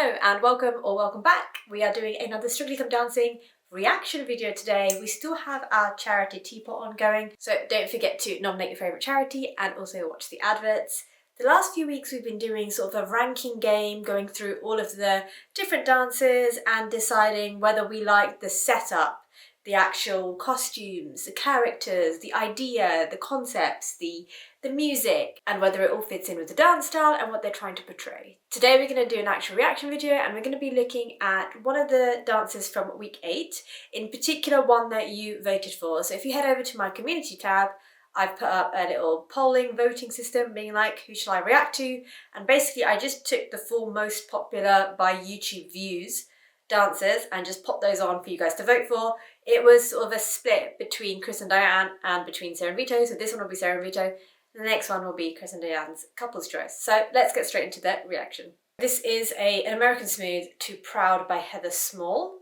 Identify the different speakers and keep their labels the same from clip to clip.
Speaker 1: Hello and welcome or welcome back. We are doing another Strictly Come Dancing reaction video today. We still have our charity teapot ongoing, so don't forget to nominate your favourite charity and also watch the adverts. The last few weeks we've been doing sort of a ranking game, going through all of the different dances and deciding whether we like the setup, the actual costumes, the characters, the idea, the concepts, the music, and whether it all fits in with the dance style and what they're trying to portray. Today we're going to do an actual reaction video and we're going to be looking at one of the dances from week 8, in particular one that you voted for. So if you head over to my community tab, I've put up a little polling voting system being like, who shall I react to? And basically I just took the 4 most popular by YouTube views dancers and just popped those on for you guys to vote for. It was sort of a split between Chris and Diane and between Sarah and Vito, so this one will be Sarah and Vito. The next one will be Chris and Diane's couple's choice. So let's get straight into that reaction. This is an American Smooth to Proud by Heather Small.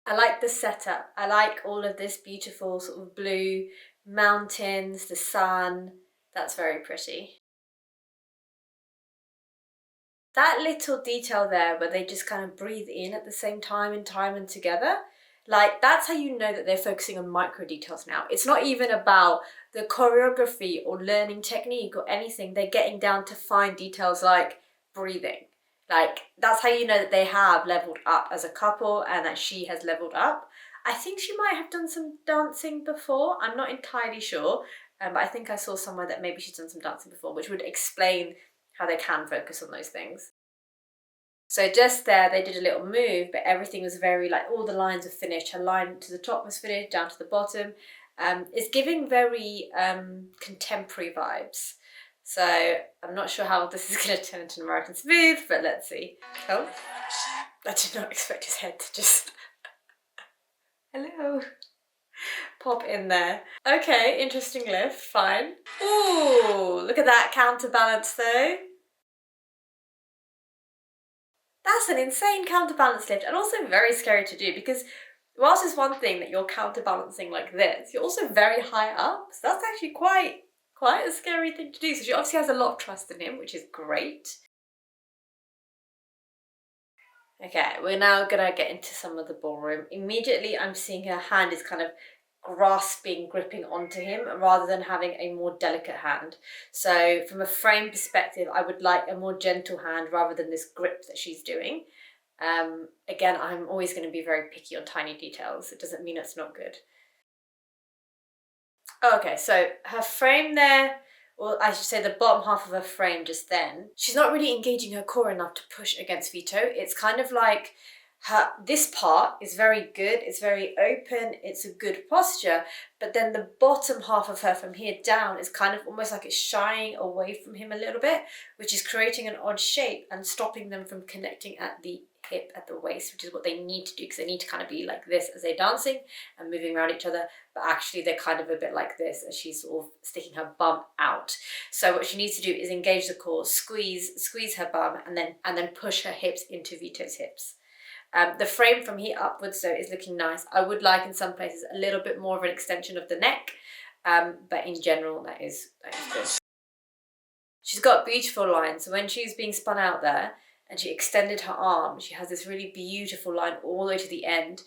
Speaker 1: I like the setup. I like all of this beautiful sort of blue mountains, the sun. That's very pretty. That little detail there where they just kind of breathe in at the same time and together, like that's how you know that they're focusing on micro details now. It's not even about the choreography or learning technique or anything. They're getting down to fine details like breathing. Like that's how you know that they have leveled up as a couple and that she has leveled up. I think she might have done some dancing before. I'm not entirely sure, but I think I saw somewhere that maybe she's done some dancing before, which would explain how they can focus on those things. So just there, they did a little move, but everything was very, like, all the lines were finished. Her line to the top was finished, down to the bottom. It's giving very contemporary vibes. So I'm not sure how this is going to turn into an American Smooth, but let's see. Oh, I did not expect his head to just... Hello. Pop in there. Okay, interesting lift, fine. Ooh, look at that counterbalance though. That's an insane counterbalance lift and also very scary to do because whilst it's one thing that you're counterbalancing like this, you're also very high up. So that's actually quite a scary thing to do. So she obviously has a lot of trust in him, which is great. Okay, we're now gonna get into some of the ballroom. Immediately I'm seeing her hand is kind of gripping onto him rather than having a more delicate hand. So from a frame perspective, I would like a more gentle hand rather than this grip that she's doing. Again, I'm always going to be very picky on tiny details. It doesn't mean it's not good. Okay, so her frame there, or I should say the bottom half of her frame just then, she's not really engaging her core enough to push against Vito. It's kind of like this part is very good, it's very open, it's a good posture, but then the bottom half of her from here down is kind of almost like it's shying away from him a little bit, which is creating an odd shape and stopping them from connecting at the hip, at the waist, which is what they need to do because they need to kind of be like this as they're dancing and moving around each other, but actually they're kind of a bit like this as she's sort of sticking her bum out. So what she needs to do is engage the core, squeeze her bum, and then push her hips into Vito's hips. The frame from here upwards though is looking nice. I would like in some places a little bit more of an extension of the neck, but in general that is good. She's got beautiful lines. So when she's being spun out there and she extended her arm, she has this really beautiful line all the way to the end,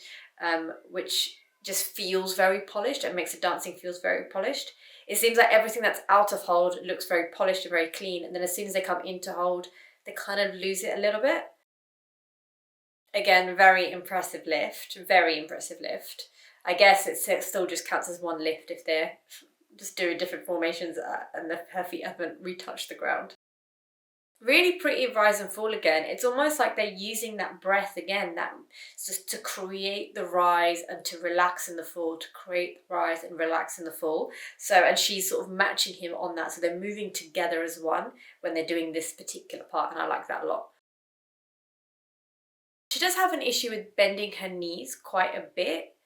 Speaker 1: which just feels very polished and makes the dancing feels very polished. It seems like everything that's out of hold looks very polished and very clean, and then as soon as they come into hold, they kind of lose it a little bit. Again, very impressive lift, very impressive lift. I guess it still just counts as one lift if they're just doing different formations and her feet haven't retouched the ground. Really pretty rise and fall again. It's almost like they're using that breath again, that just to create the rise and to relax in the fall, to create the rise and relax in the fall. So, and she's sort of matching him on that. So they're moving together as one when they're doing this particular part, and I like that a lot. She does have an issue with bending her knees quite a bit,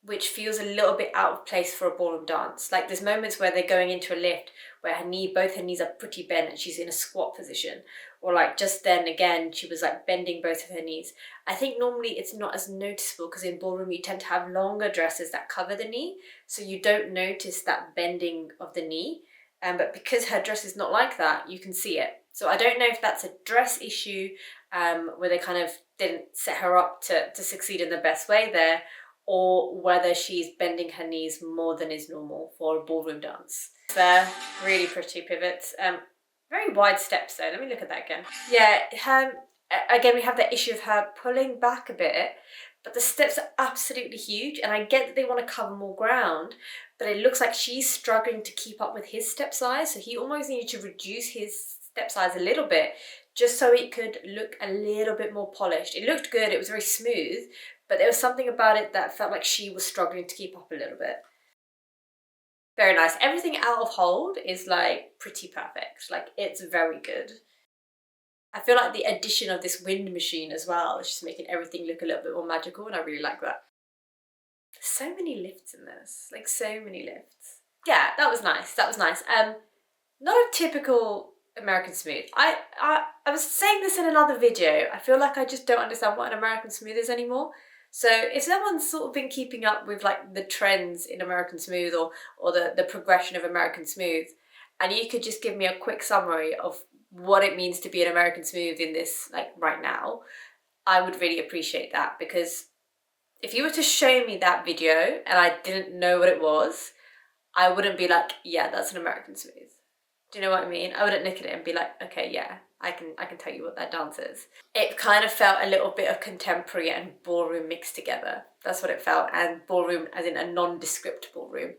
Speaker 1: which feels a little bit out of place for a ballroom dance. Like there's moments where they're going into a lift where both her knees are pretty bent and she's in a squat position. Or like just then again, she was like bending both of her knees. I think normally it's not as noticeable because in ballroom you tend to have longer dresses that cover the knee. So you don't notice that bending of the knee. But because her dress is not like that, you can see it. So I don't know if that's a dress issue, where they kind of didn't set her up to succeed in the best way there, or whether she's bending her knees more than is normal for a ballroom dance. They're really pretty pivots. Very wide steps though. Let me look at that again. Yeah, again we have that issue of her pulling back a bit, but the steps are absolutely huge, and I get that they want to cover more ground, but it looks like she's struggling to keep up with his step size, so he almost needed to reduce his step size a little bit just so it could look a little bit more polished. It looked good, it was very smooth, but there was something about it that felt like she was struggling to keep up a little bit. Very nice. Everything out of hold is like pretty perfect. Like, it's very good. I feel like the addition of this wind machine as well is just making everything look a little bit more magical, and I really like that. So many lifts in this, like so many lifts. Yeah, that was nice. That was nice. Not a typical American Smooth. I was saying this in another video. I feel like I just don't understand what an American Smooth is anymore. So if someone's sort of been keeping up with like the trends in American Smooth, or the progression of American Smooth, and you could just give me a quick summary of what it means to be an American Smooth in this, like right now, I would really appreciate that, because if you were to show me that video and I didn't know what it was, I wouldn't be like, yeah, that's an American Smooth. Do you know what I mean? I wouldn't look at it and be like, okay, yeah, I can tell you what that dance is. It kind of felt a little bit of contemporary and ballroom mixed together. That's what it felt, and ballroom as in a nondescript ballroom,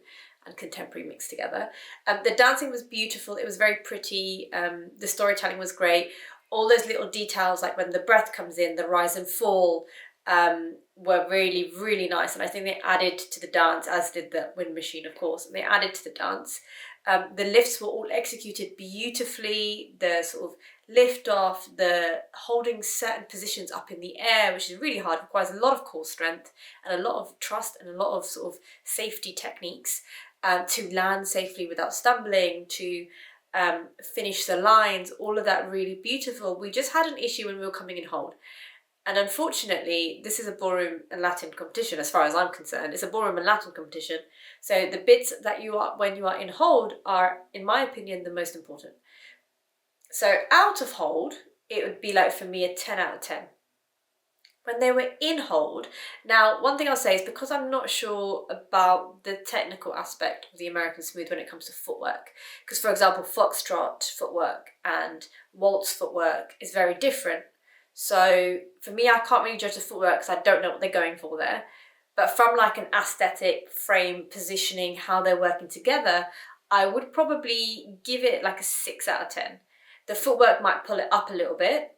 Speaker 1: and contemporary mixed together. The dancing was beautiful. It was very pretty. The storytelling was great. All those little details, like when the breath comes in, the rise and fall, were really, really nice. And I think they added to the dance, as did the wind machine, of course. And they added to the dance. The lifts were all executed beautifully. The sort of lift off, the holding certain positions up in the air, which is really hard, requires a lot of core strength and a lot of trust and a lot of sort of safety techniques to land safely without stumbling, to finish the lines, all of that really beautiful. We just had an issue when we were coming in hold. And unfortunately, this is a ballroom and Latin competition, as far as I'm concerned. It's a ballroom and Latin competition. So the bits that you are, when you are in hold, are, in my opinion, the most important. So out of hold, it would be like, for me, a 10 out of 10. When they were in hold, now one thing I'll say is, because I'm not sure about the technical aspect of the American Smooth when it comes to footwork, because for example, foxtrot footwork and waltz footwork is very different. So for me, I can't really judge the footwork because I don't know what they're going for there. But from like an aesthetic, frame, positioning, how they're working together, I would probably give it like a 6 out of 10. The footwork might pull it up a little bit,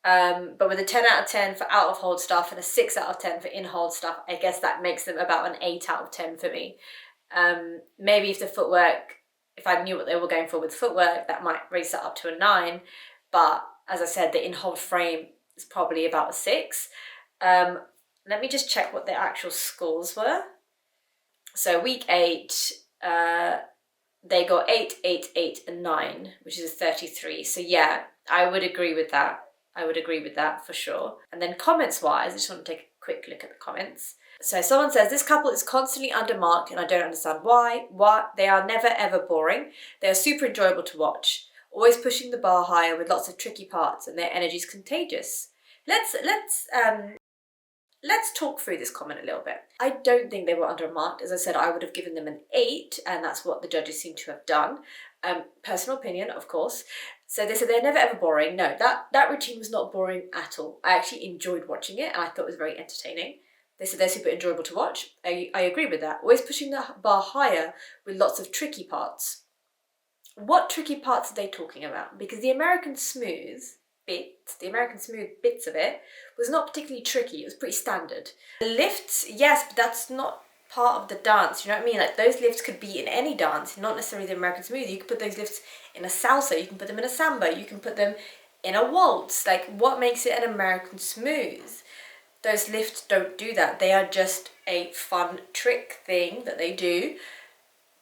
Speaker 1: but with a 10 out of 10 for out of hold stuff and a 6 out of 10 for in hold stuff, I guess that makes them about an 8 out of 10 for me. Maybe if the footwork, if I knew what they were going for with footwork, that might raise that up to a 9. But as I said, the in hold frame is probably about a 6. Let me just check what the actual scores were. So week 8, they got 8, 8, 8, and 9, which is a 33. So yeah, I would agree with that. I would agree with that for sure. And then comments wise, I just want to take a quick look at the comments. So someone says, this couple is constantly undermarked and I don't understand why. They are never ever boring. They are super enjoyable to watch. Always pushing the bar higher with lots of tricky parts, and their energy is contagious. Let's talk through this comment a little bit. I don't think they were undermarked. As I said, I would have given them an 8, and that's what the judges seem to have done. Personal opinion, of course. So they said they're never ever boring. No, that routine was not boring at all. I actually enjoyed watching it, and I thought it was very entertaining. They said they're super enjoyable to watch. I agree with that. Always pushing the bar higher with lots of tricky parts. What tricky parts are they talking about? Because the American Smooth bits of it was not particularly tricky. It was pretty standard. The lifts, yes, but that's not part of the dance. You know what I mean? Like, those lifts could be in any dance, not necessarily the American Smooth. You could put those lifts in a salsa. You can put them in a samba. You can put them in a waltz. Like, what makes it an American Smooth? Those lifts don't do that. They are just a fun trick thing that they do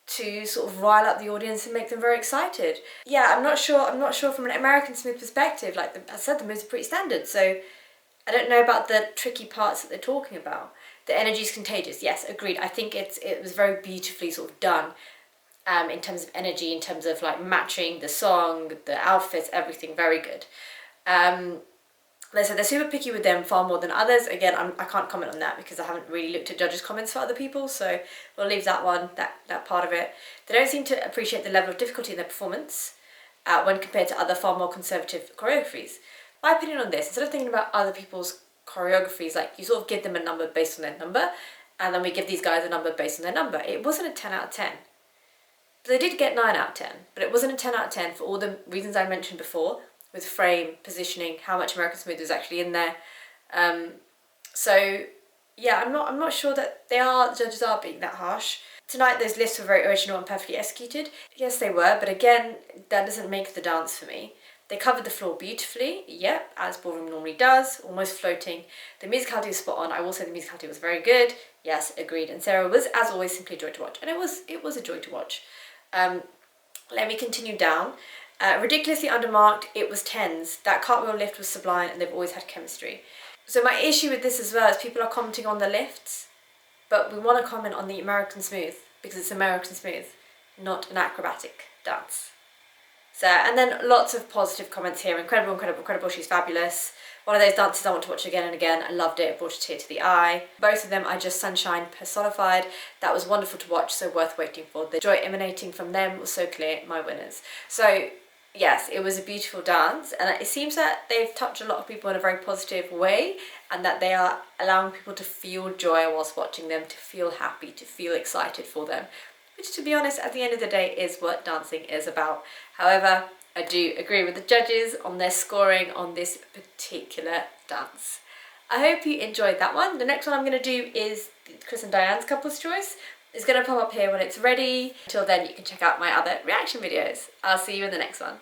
Speaker 1: to sort of rile up the audience and make them very excited. Yeah, I'm not sure from an American Smooth perspective. Like I said, the moves are pretty standard, so I don't know about the tricky parts that they're talking about. The energy is contagious. Yes, agreed. I think it was very beautifully sort of done. in terms of energy, in terms of like matching the song, the outfits, everything, very good. They said they're super picky with them far more than others. Again, I can't comment on that because I haven't really looked at judges' comments for other people, so we'll leave that one, that part of it. They don't seem to appreciate the level of difficulty in their performance when compared to other far more conservative choreographies. My opinion on this, instead of thinking about other people's choreographies, like you sort of give them a number based on their number, and then we give these guys a number based on their number. It wasn't a 10 out of 10. They did get 9 out of 10, but it wasn't a 10 out of 10 for all the reasons I mentioned before, with frame, positioning, how much American Smooth was actually in there. So yeah, I'm not sure that the judges are being that harsh. Tonight those lifts were very original and perfectly executed. Yes, they were, but again, that doesn't make the dance for me. They covered the floor beautifully, yep, as ballroom normally does, almost floating. The musicality was spot on. I will say the musicality was very good. Yes, agreed. And Sarah was, as always, simply a joy to watch. And it was a joy to watch. Let me continue down. Ridiculously undermarked, it was 10s. That cartwheel lift was sublime and they've always had chemistry. So my issue with this as well is people are commenting on the lifts, but we want to comment on the American Smooth because it's American Smooth, not an acrobatic dance. So, and then lots of positive comments here. Incredible, incredible, incredible. She's fabulous. One of those dances I want to watch again and again. I loved it. It brought a tear to the eye. Both of them are just sunshine personified. That was wonderful to watch, so worth waiting for. The joy emanating from them was so clear. My winners. So yes, it was a beautiful dance, and it seems that they've touched a lot of people in a very positive way, and that they are allowing people to feel joy whilst watching them, to feel happy, to feel excited for them. Which, to be honest, at the end of the day is what dancing is about. However, I do agree with the judges on their scoring on this particular dance. I hope you enjoyed that one. The next one I'm going to do is Chris and Diane's couple's choice. It's going to pop up here when it's ready. Until then, you can check out my other reaction videos. I'll see you in the next one.